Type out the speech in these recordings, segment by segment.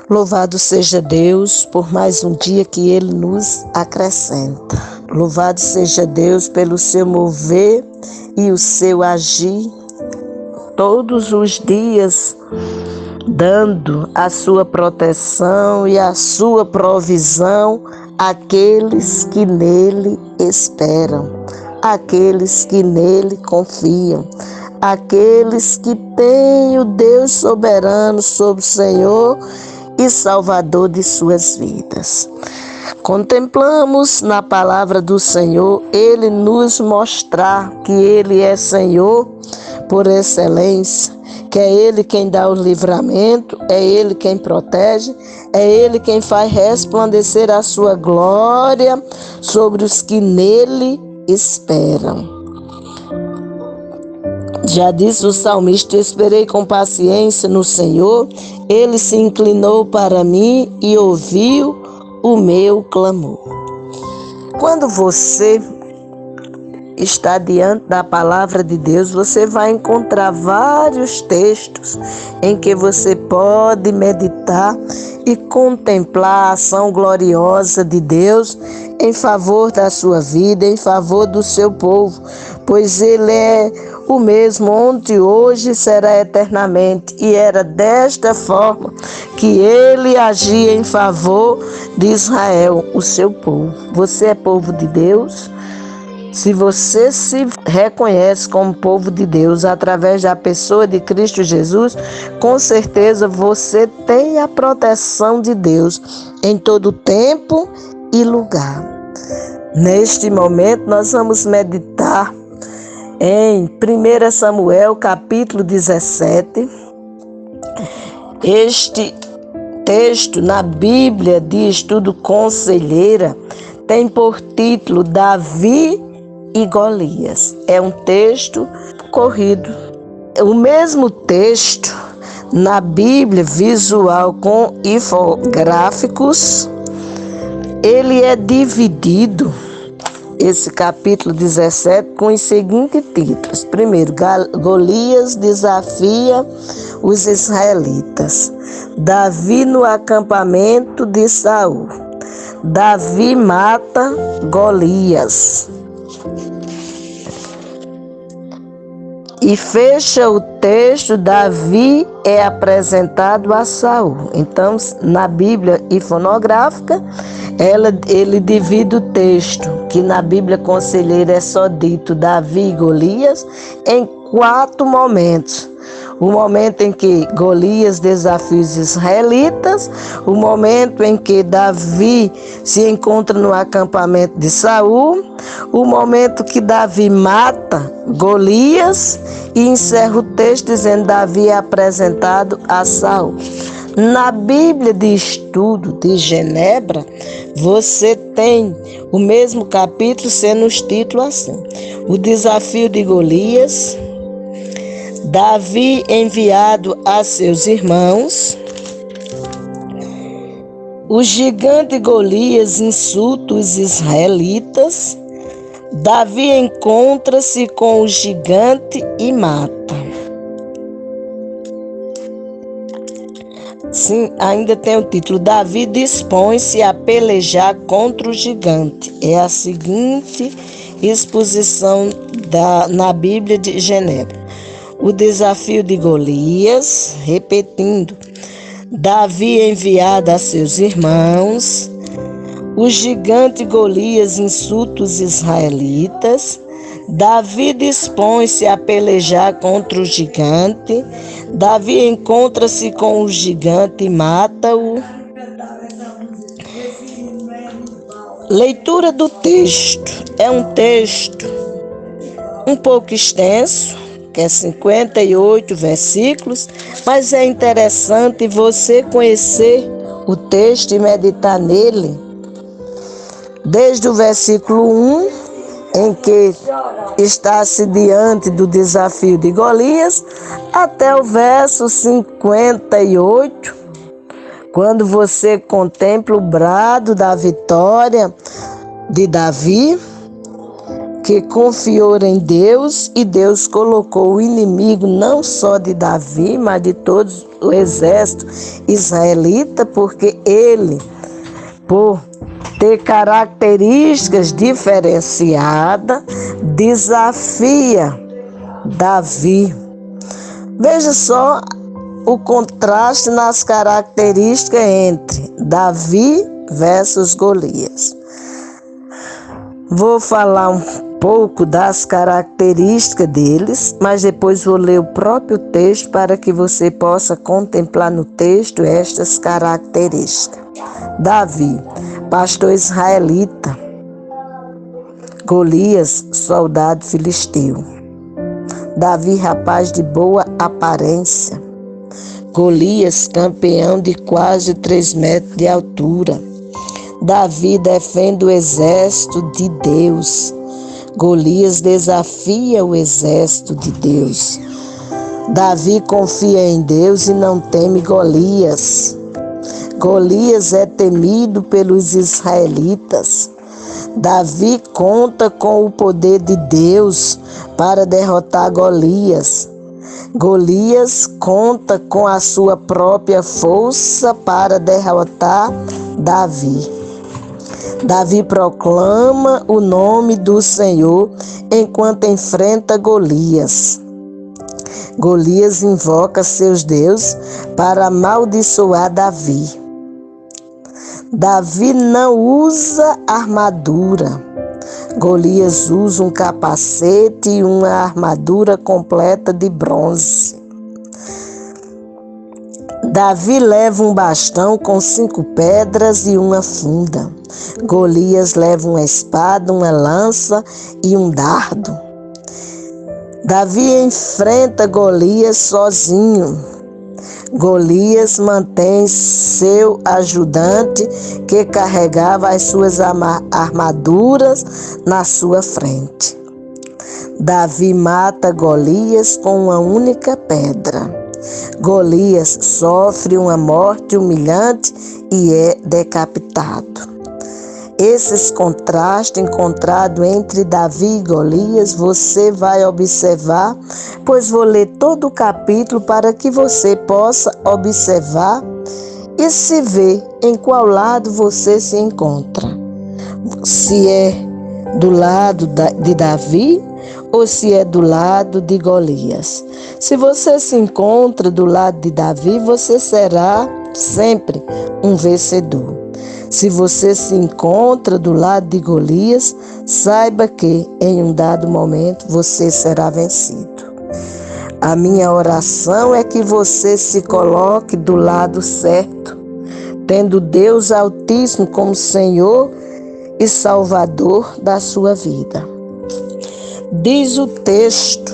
Louvado seja Deus por mais um dia que Ele nos acrescenta. Louvado seja Deus pelo seu mover e o seu agir todos os dias, dando a sua proteção e a sua provisão àqueles que nele esperam, àqueles que nele confiam, àqueles que têm o Deus soberano sobre o Senhor e Salvador de suas vidas. Contemplamos na palavra do Senhor Ele nos mostrar que Ele é Senhor por excelência, que é Ele quem dá o livramento, é Ele quem protege, é Ele quem faz resplandecer a sua glória sobre os que nele esperam. Já disse o salmista: esperei com paciência no Senhor, Ele se inclinou para mim e ouviu o meu clamor. Quando você está diante da palavra de Deus, você vai encontrar vários textos em que você pode meditar e contemplar a ação gloriosa de Deus em favor da sua vida, em favor do seu povo, pois Ele é o mesmo ontem, hoje e será eternamente, e era desta forma que Ele agia em favor de Israel, o seu povo. Você é povo de Deus? Se você se reconhece como povo de Deus através da pessoa de Cristo Jesus, com certeza você tem a proteção de Deus em todo tempo e lugar. Neste momento nós vamos meditar em 1 Samuel capítulo 17. Este texto na Bíblia de Estudo Conselheira tem por título Davi e Golias. É um texto corrido. O mesmo texto na Bíblia visual com infográficos, ele é dividido, esse capítulo 17, com os seguintes títulos. Primeiro, Golias desafia os israelitas. Davi no acampamento de Saul. Davi mata Golias. E fecha o texto, Davi é apresentado a Saul. Então, na Bíblia iconográfica, ele divide o texto, que na Bíblia Conselheira é só dito Davi e Golias, em 4 momentos. O momento em que Golias desafia os israelitas, o momento em que Davi se encontra no acampamento de Saul, o momento que Davi mata Golias e encerra o texto dizendo Davi é apresentado a Saul. Na Bíblia de Estudo de Genebra, você tem o mesmo capítulo sendo os títulos assim: o desafio de Golias, Davi enviado a seus irmãos, o gigante Golias insulta os israelitas, Davi encontra-se com o gigante e mata. Sim, ainda tem o título: Davi dispõe-se a pelejar contra o gigante. É a seguinte exposição na Bíblia de Genebra. O desafio de Golias, repetindo, Davi enviado a seus irmãos, o gigante Golias insulta os israelitas, Davi dispõe-se a pelejar contra o gigante, Davi encontra-se com o gigante e mata-o. Leitura do texto. É um texto um pouco extenso, que é 58 versículos, mas é interessante você conhecer o texto e meditar nele, desde o versículo 1, em que está-se diante do desafio de Golias, até o verso 58, quando você contempla o brado da vitória de Davi, porque confiou em Deus e Deus colocou o inimigo não só de Davi, mas de todo o exército israelita, porque ele, por ter características diferenciadas, desafia Davi. Veja só o contraste nas características entre Davi versus Golias. Vou falar um pouco das características deles, mas depois vou ler o próprio texto para que você possa contemplar no texto estas características. Davi, pastor israelita. Golias, soldado filisteu. Davi, rapaz de boa aparência. Golias, campeão de quase 3 metros de altura. Davi defende o exército de Deus. Golias desafia o exército de Deus. Davi confia em Deus e não teme Golias. Golias é temido pelos israelitas. Davi conta com o poder de Deus para derrotar Golias. Golias conta com a sua própria força para derrotar Davi. Davi proclama o nome do Senhor enquanto enfrenta Golias. Golias invoca seus deuses para amaldiçoar Davi. Davi não usa armadura. Golias usa um capacete e uma armadura completa de bronze. Davi leva um bastão com 5 pedras e uma funda. Golias leva uma espada, uma lança e um dardo. Davi enfrenta Golias sozinho. Golias mantém seu ajudante que carregava as suas armaduras na sua frente. Davi mata Golias com uma única pedra. Golias sofre uma morte humilhante e é decapitado. Esses contrastes encontrados entre Davi e Golias você vai observar, pois vou ler todo o capítulo para que você possa observar e se ver em qual lado você se encontra. Se é do lado de Davi ou se é do lado de Golias. Se você se encontra do lado de Davi, você será sempre um vencedor. Se você se encontra do lado de Golias, saiba que em um dado momento você será vencido. A minha oração é que você se coloque do lado certo, tendo Deus Altíssimo como Senhor e Salvador da sua vida. Diz o texto,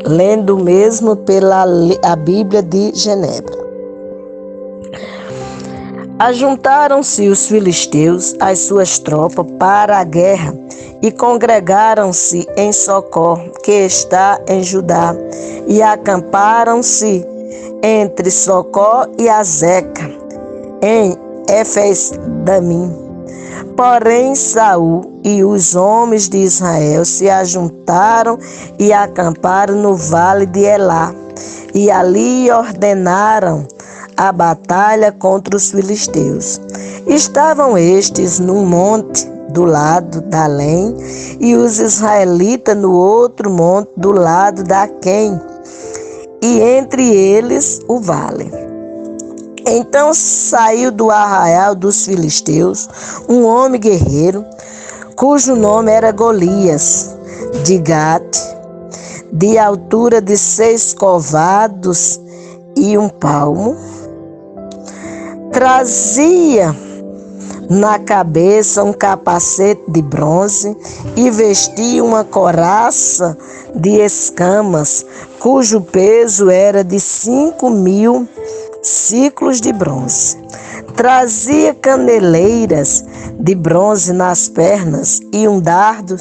lendo mesmo pela a Bíblia de Genebra. Ajuntaram-se os filisteus, as suas tropas, para a guerra e congregaram-se em Socó, que está em Judá, e acamparam-se entre Socó e Azeca, em Éfes-Damim. Porém, Saul e os homens de Israel se ajuntaram e acamparam no vale de Elá, e ali ordenaram a batalha contra os filisteus. Estavam estes num monte do lado da Além e os israelitas no outro monte do lado da Aquém, e entre eles o vale. Então saiu do arraial dos filisteus um homem guerreiro, cujo nome era Golias, de Gate, de altura de 6 covados e 1 palmo. Trazia na cabeça um capacete de bronze e vestia uma couraça de escamas, cujo peso era de 5.000 ciclos de bronze. Trazia caneleiras de bronze nas pernas e um dardo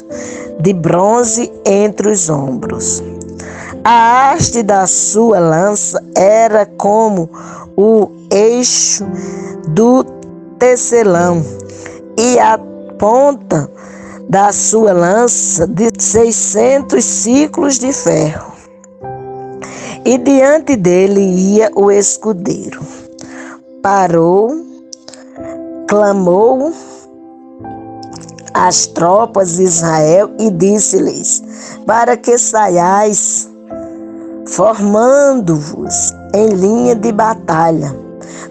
de bronze entre os ombros. A haste da sua lança era como o eixo do tecelão, e a ponta da sua lança de 600 ciclos de ferro. E diante dele ia o escudeiro. Parou, clamou às tropas de Israel e disse-lhes: para que saiais, formando-vos em linha de batalha.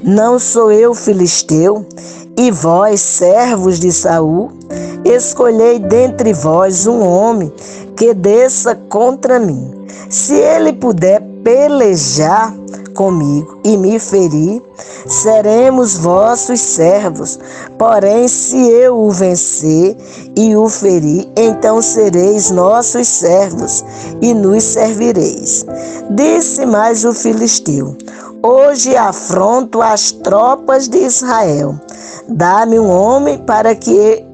Não sou eu filisteu, e vós, servos de Saul? Escolhei dentre vós um homem que desça contra mim. Se ele puder pelejar comigo e me ferir, seremos vossos servos. Porém, se eu o vencer e o ferir, então sereis nossos servos e nos servireis. Disse mais o filisteu: hoje afronto as tropas de Israel. Dá-me um homem para que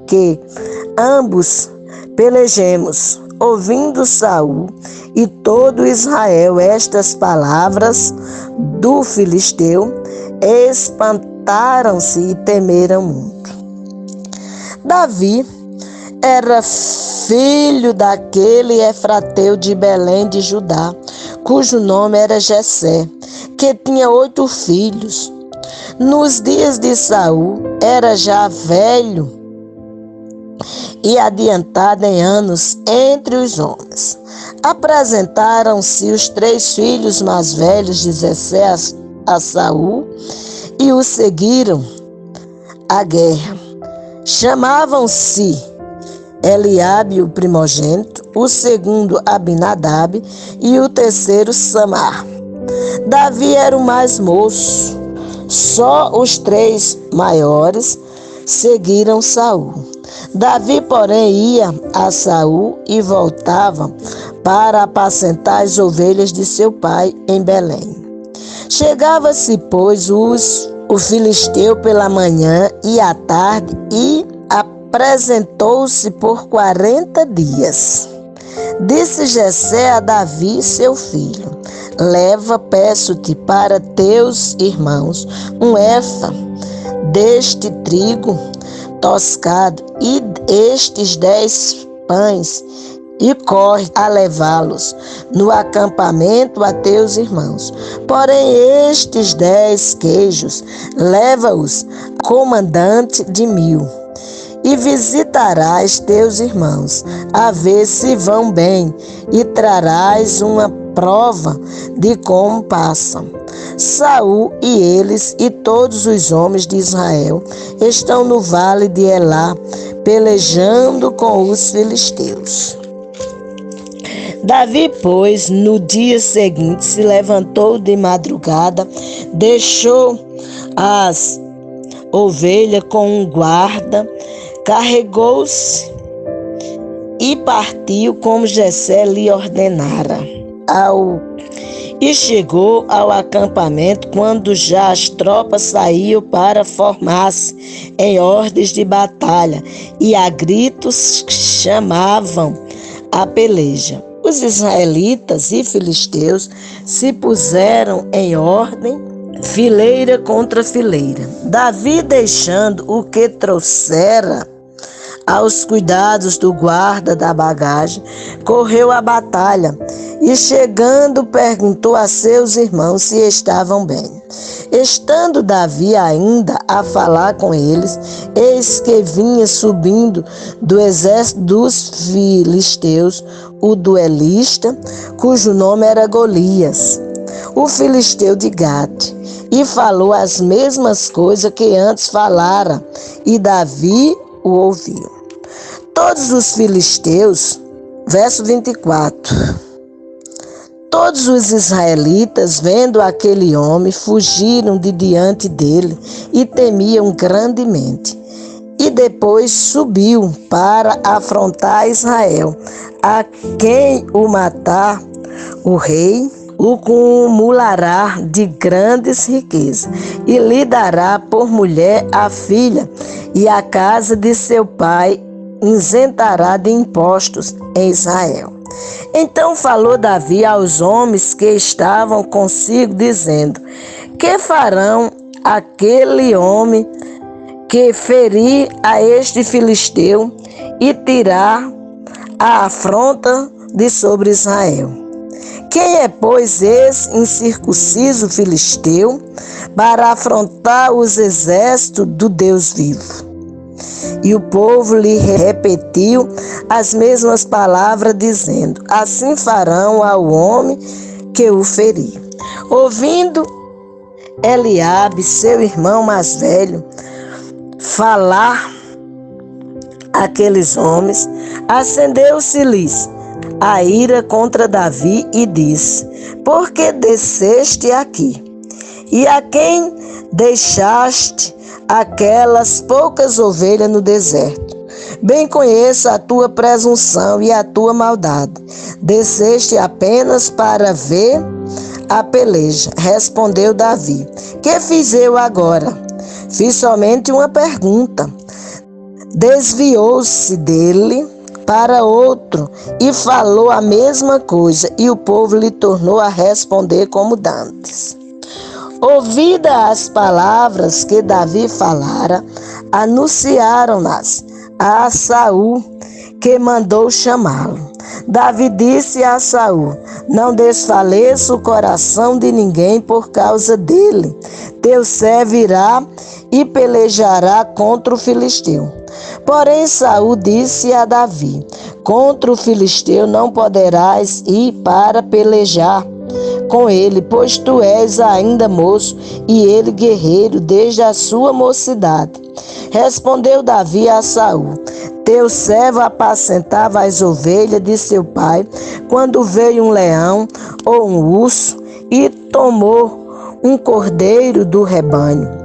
ambos pelejemos. Ouvindo Saul e todo Israel estas palavras do filisteu, espantaram-se e temeram muito. Davi era filho daquele efrateu de Belém de Judá, cujo nome era Jessé, que tinha 8 filhos. Nos dias de Saul era já velho e adiantado em anos entre os homens. Apresentaram-se os 3 filhos mais velhos de Jessé a Saul e o seguiram à guerra. Chamavam-se Eliabe, o primogênito, o segundo Abinadab e o terceiro Samar. Davi era o mais moço. Só os 3 maiores seguiram Saul. Davi, porém, ia a Saul e voltava para apacentar as ovelhas de seu pai em Belém. Chegava-se, pois, o filisteu pela manhã e à tarde e apresentou-se por 40 dias. Disse Jessé a Davi, seu filho: leva, peço-te, para teus irmãos um efa deste trigo toscado e estes 10 pães, e corre a levá-los no acampamento a teus irmãos. Porém estes 10 queijos, leva-os comandante de 1000, e visitarás teus irmãos, a ver se vão bem, e trarás uma prova de como passam. Saul e eles e todos os homens de Israel estão no vale de Elá, pelejando com os filisteus. Davi, pois, no dia seguinte se levantou de madrugada, deixou as ovelhas com um guarda, carregou-se e partiu como Jessé lhe ordenara. E chegou ao acampamento quando já as tropas saíam para formar-se em ordens de batalha e a gritos chamavam a peleja. Os israelitas e filisteus se puseram em ordem, fileira contra fileira. Davi, deixando o que trouxera aos cuidados do guarda da bagagem, correu à batalha e, chegando, perguntou a seus irmãos se estavam bem. Estando Davi ainda a falar com eles, eis que vinha subindo do exército dos filisteus o duelista, cujo nome era Golias, o filisteu de Gate, e falou as mesmas coisas que antes falara, e Davi o ouviu. Todos os filisteus, verso 24, todos os israelitas, vendo aquele homem, fugiram de diante dele e temiam grandemente. E depois subiu para afrontar Israel, a quem o matar o rei o cumulará de grandes riquezas, e lhe dará por mulher a filha, e a casa de seu pai isentará de impostos em Israel. Então falou Davi aos homens que estavam consigo, dizendo: que farão aquele homem que ferir a este filisteu e tirar a afronta de sobre Israel. Quem é, pois, esse incircunciso filisteu para afrontar os exércitos do Deus vivo? E o povo lhe repetiu as mesmas palavras, dizendo: assim farão ao homem que o ferir. Ouvindo Eliabe, seu irmão mais velho, falar aqueles homens, acendeu-se-lhes a ira contra Davi e disse: por que desceste aqui? E a quem deixaste aquelas poucas ovelhas no deserto? Bem conheço a tua presunção e a tua maldade. Desceste apenas para ver a peleja. Respondeu Davi: que fiz eu agora? Fiz somente uma pergunta. Desviou-se dele para outro e falou a mesma coisa, e o povo lhe tornou a responder como dantes. Ouvidas as palavras que Davi falara, anunciaram-nas a Saul, que mandou chamá-lo. Davi disse a Saul: não desfaleça o coração de ninguém por causa dele. Teu servo irá e pelejará contra o filisteu. Porém Saul disse a Davi: contra o filisteu não poderás ir para pelejar com ele, pois tu és ainda moço e ele guerreiro desde a sua mocidade. Respondeu Davi a Saul: teu servo apacentava as ovelhas de seu pai, quando veio um leão ou um urso e tomou um cordeiro do rebanho.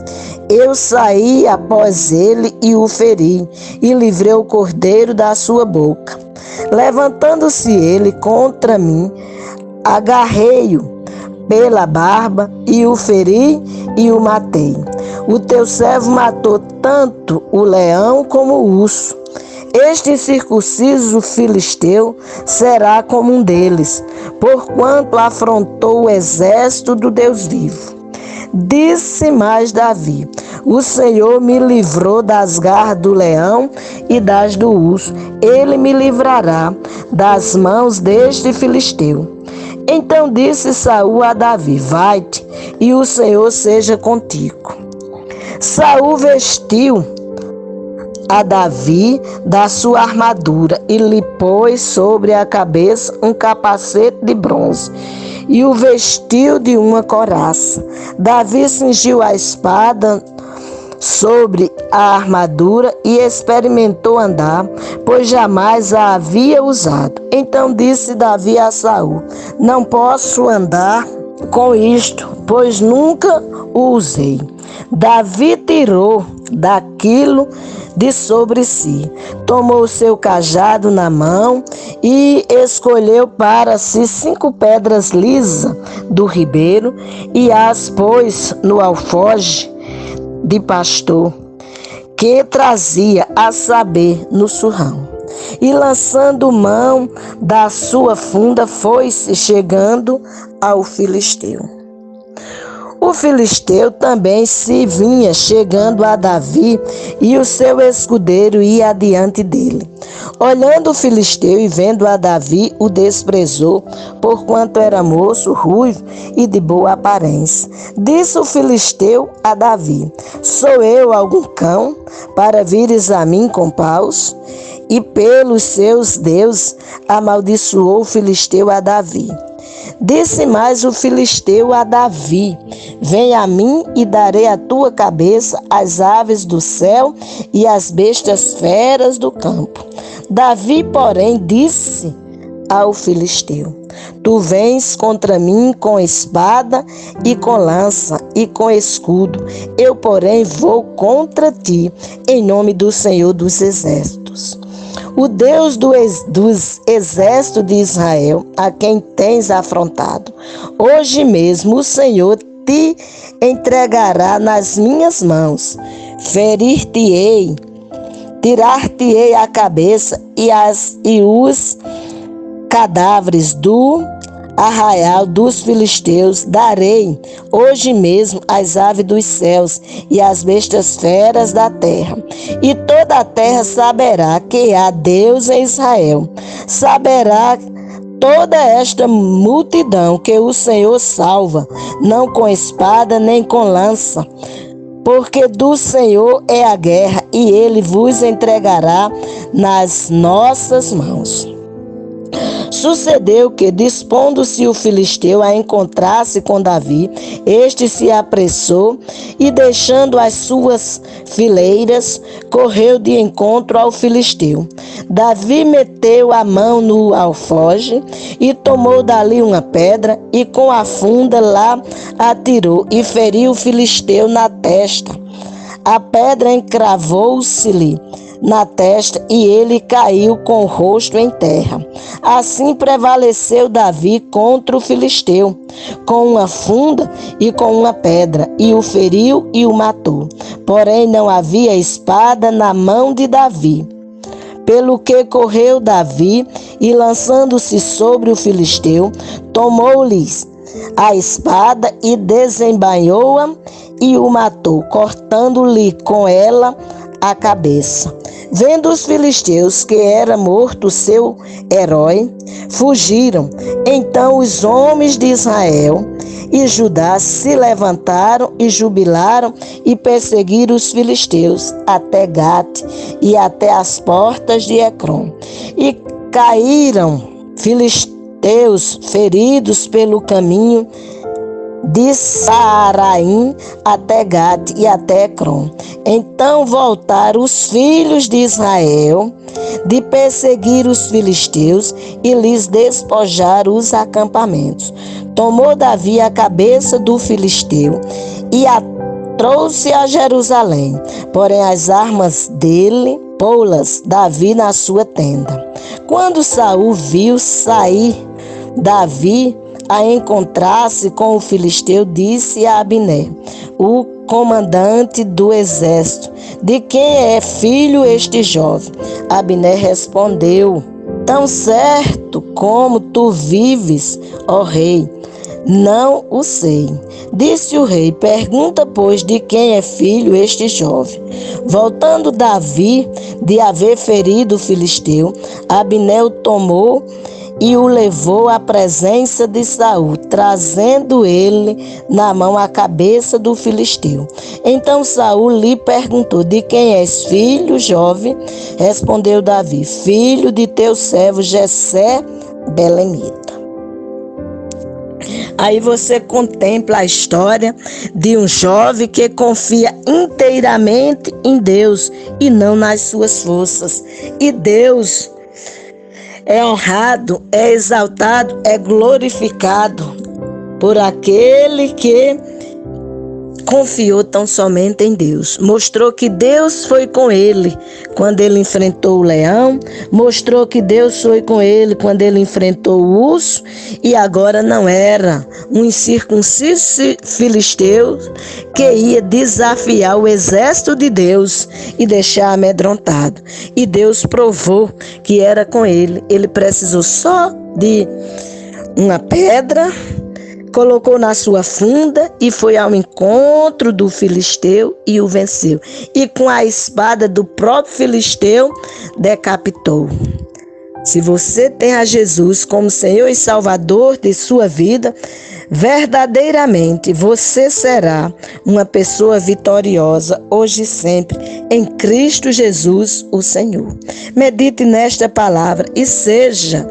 Eu saí após ele e o feri, e livrei o cordeiro da sua boca. Levantando-se ele contra mim, agarrei-o pela barba e o feri e o matei. O teu servo matou tanto o leão como o urso. Este incircunciso filisteu será como um deles, porquanto afrontou o exército do Deus vivo. Disse mais Davi: o Senhor me livrou das garras do leão e das do urso. Ele me livrará das mãos deste filisteu. Então disse Saul a Davi: vai-te, e o Senhor seja contigo. Saul vestiu a Davi da sua armadura e lhe pôs sobre a cabeça um capacete de bronze e o vestiu de uma couraça. Davi cingiu a espada sobre a armadura e experimentou andar, pois jamais a havia usado. Então disse Davi a Saul: não posso andar com isto, pois nunca o usei. Davi tirou daquilo de sobre si, tomou o seu cajado na mão e escolheu para si 5 pedras lisas do ribeiro e as pôs no alforje de pastor que trazia, a saber, no surrão. E lançando mão da sua funda, foi-se chegando ao filisteu. O filisteu também se vinha chegando a Davi, e o seu escudeiro ia adiante dele. Olhando o filisteu e vendo a Davi, o desprezou, porquanto era moço, ruivo e de boa aparência. Disse o filisteu a Davi: sou eu algum cão, para vires a mim com paus? E pelos seus deuses amaldiçoou o filisteu a Davi. Disse mais o filisteu a Davi: vem a mim e darei a tua cabeça às aves do céu e às bestas feras do campo. Davi, porém, disse ao filisteu: tu vens contra mim com espada e com lança e com escudo. Eu, porém, vou contra ti em nome do Senhor dos Exércitos, o Deus dos exércitos de Israel, a quem tens afrontado. Hoje mesmo o Senhor te entregará nas minhas mãos. Ferir-te-ei, tirar-te-ei a cabeça e os cadáveres do arraial dos filisteus darei hoje mesmo às aves dos céus e às bestas feras da terra. E toda a terra saberá que há Deus em Israel. Saberá toda esta multidão que o Senhor salva, não com espada nem com lança, porque do Senhor é a guerra e ele vos entregará nas nossas mãos. Sucedeu que, dispondo-se o filisteu a encontrar-se com Davi, este se apressou e, deixando as suas fileiras, correu de encontro ao filisteu. Davi meteu a mão no alfoge e tomou dali uma pedra e com a funda lá atirou e feriu o filisteu na testa. A pedra encravou-se-lhe na testa e ele caiu com o rosto em terra. Assim prevaleceu Davi contra o filisteu, com uma funda e com uma pedra, e o feriu e o matou. Porém não havia espada na mão de Davi. Pelo que correu Davi e, lançando-se sobre o filisteu, tomou-lhes a espada e desembainhou-a e o matou, cortando-lhe com ela a cabeça. Vendo os filisteus que era morto seu herói, fugiram. Então os homens de Israel e Judá se levantaram e jubilaram e perseguiram os filisteus até Gate e até as portas de Ecrom. E caíram filisteus feridos pelo caminho de Saaraim até Gate e até Ecrom. Então voltaram os filhos de Israel de perseguir os filisteus e lhes despojaram os acampamentos. Tomou Davi a cabeça do filisteu e a trouxe a Jerusalém, porém as armas dele pô-las Davi na sua tenda. Quando Saul viu sair Davi a encontrar-se com o filisteu, disse a Abner, o comandante do exército: de quem é filho este jovem? Abner respondeu: tão certo como tu vives, ó rei, não o sei. Disse o rei: pergunta, pois, de quem é filho este jovem. Voltando Davi de haver ferido o filisteu, Abner o tomou e o levou à presença de Saul, trazendo ele na mão a cabeça do filisteu. Então Saul lhe perguntou: de quem és filho, jovem? Respondeu Davi: filho de teu servo Jessé belemita. Aí você contempla a história de um jovem que confia inteiramente em Deus e não nas suas forças. E Deus é honrado, é exaltado, é glorificado por aquele que confiou tão somente em Deus. Mostrou que Deus foi com ele quando ele enfrentou o leão, mostrou que Deus foi com ele quando ele enfrentou o urso, e agora não era um incircunciso filisteu que ia desafiar o exército de Deus e deixar amedrontado. E Deus provou que era com ele. Ele precisou só de uma pedra, colocou na sua funda e foi ao encontro do filisteu e o venceu. E com a espada do próprio filisteu, decapitou. Se você tem a Jesus como Senhor e Salvador de sua vida, verdadeiramente você será uma pessoa vitoriosa hoje e sempre, em Cristo Jesus, o Senhor. Medite nesta palavra e seja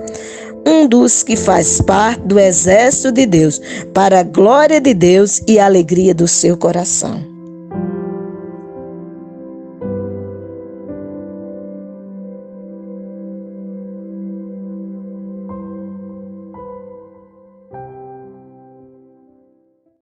um dos que faz parte do exército de Deus, para a glória de Deus e a alegria do seu coração.